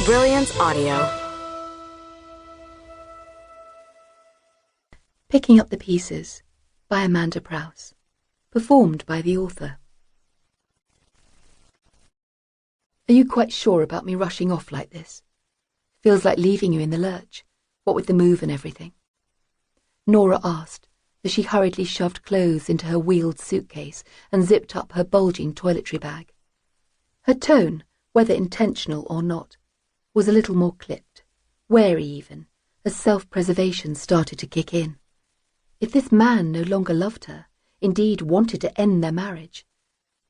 Brilliance Audio. Picking Up the Pieces by Amanda Prowse. Performed by the author. Are you quite sure about me rushing off like this? Feels like leaving you in the lurch, what with the move and everything. Nora asked, as she hurriedly shoved clothes into her wheeled suitcase and zipped up her bulging toiletry bag. Her tone, whether intentional or not, was a little more clipped, wary even, as self-preservation started to kick in. If this man no longer loved her, indeed wanted to end their marriage,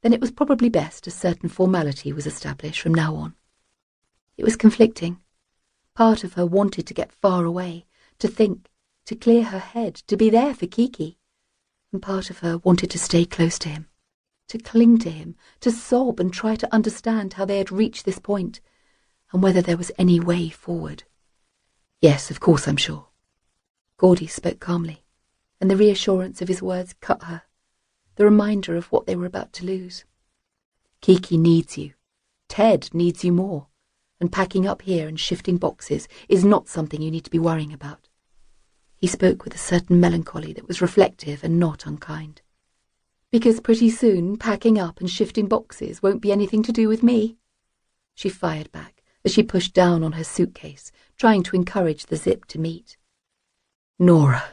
then it was probably best a certain formality was established from now on. It was conflicting. Part of her wanted to get far away, to think, to clear her head, to be there for Kiki, and part of her wanted to stay close to him, to cling to him, to sob and try to understand how they had reached this point, and whether there was any way forward. Yes, of course, I'm sure. Gordy spoke calmly, and the reassurance of his words cut her, the reminder of what they were about to lose. Kiki needs you. Ted needs you more, and packing up here and shifting boxes is not something you need to be worrying about. He spoke with a certain melancholy that was reflective and not unkind. Because pretty soon packing up and shifting boxes won't be anything to do with me, she fired back as she pushed down on her suitcase, trying to encourage the zip to meet. Nora.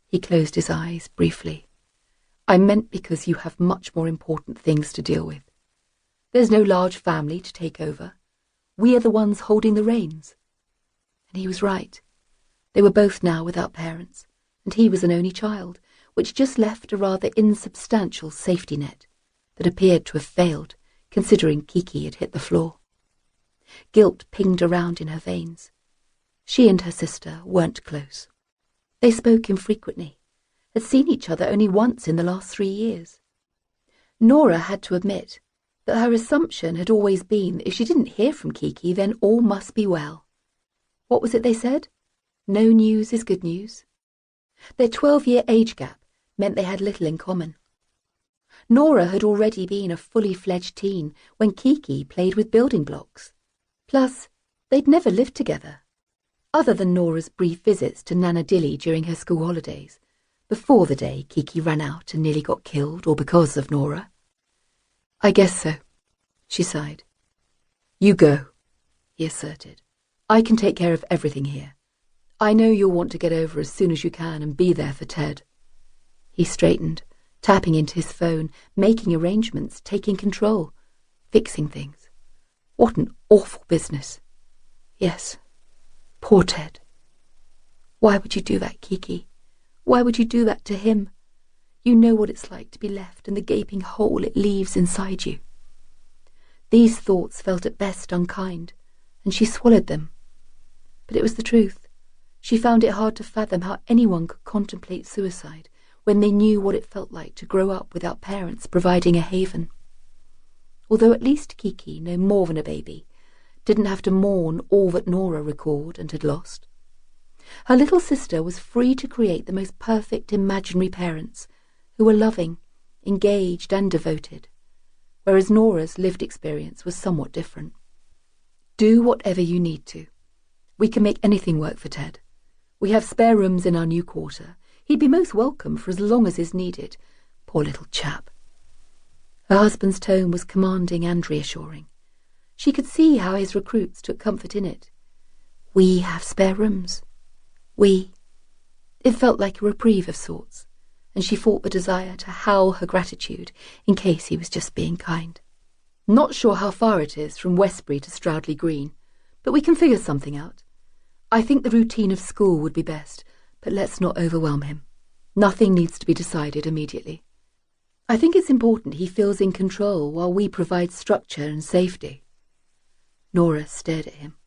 He closed his eyes briefly. I meant because you have much more important things to deal with. There's no large family to take over. We are the ones holding the reins. And he was right. They were both now without parents, and he was an only child, which just left a rather insubstantial safety net that appeared to have failed, considering Kiki had hit the floor. Guilt pinged around in her veins. She and her sister weren't close. They spoke infrequently, had seen each other only once in the last 3 years. Nora had to admit that her assumption had always been that if she didn't hear from Kiki, then all must be well. What was it they said? No news is good news. Their 12-year age gap meant they had little in common. Nora had already been a fully fledged teen when Kiki played with building blocks. Plus, they'd never lived together, other than Nora's brief visits to Nana Dilly during her school holidays, before the day Kiki ran out and nearly got killed, all because of Nora. I guess so, she sighed. You go, he asserted. I can take care of everything here. I know you'll want to get over as soon as you can and be there for Ted. He straightened, tapping into his phone, making arrangements, taking control, fixing things. What an awful business. Yes, poor Ted. Why would you do that, Kiki? Why would you do that to him? You know what it's like to be left in the gaping hole it leaves inside you. These thoughts felt at best unkind, and she swallowed them. But it was the truth. She found it hard to fathom how anyone could contemplate suicide when they knew what it felt like to grow up without parents providing a haven. Although at least Kiki, no more than a baby, didn't have to mourn all that Nora recalled and had lost. Her little sister was free to create the most perfect imaginary parents, who were loving, engaged and devoted, whereas Nora's lived experience was somewhat different. Do whatever you need to. We can make anything work for Ted. We have spare rooms in our new quarter. He'd be most welcome for as long as is needed. Poor little chap. Her husband's tone was commanding and reassuring. She could see how his recruits took comfort in it. We have spare rooms. We. It felt like a reprieve of sorts, and she fought the desire to howl her gratitude in case he was just being kind. Not sure how far it is from Westbury to Stroudley Green, but we can figure something out. I think the routine of school would be best, but let's not overwhelm him. Nothing needs to be decided immediately. I think it's important he feels in control while we provide structure and safety. Nora stared at him.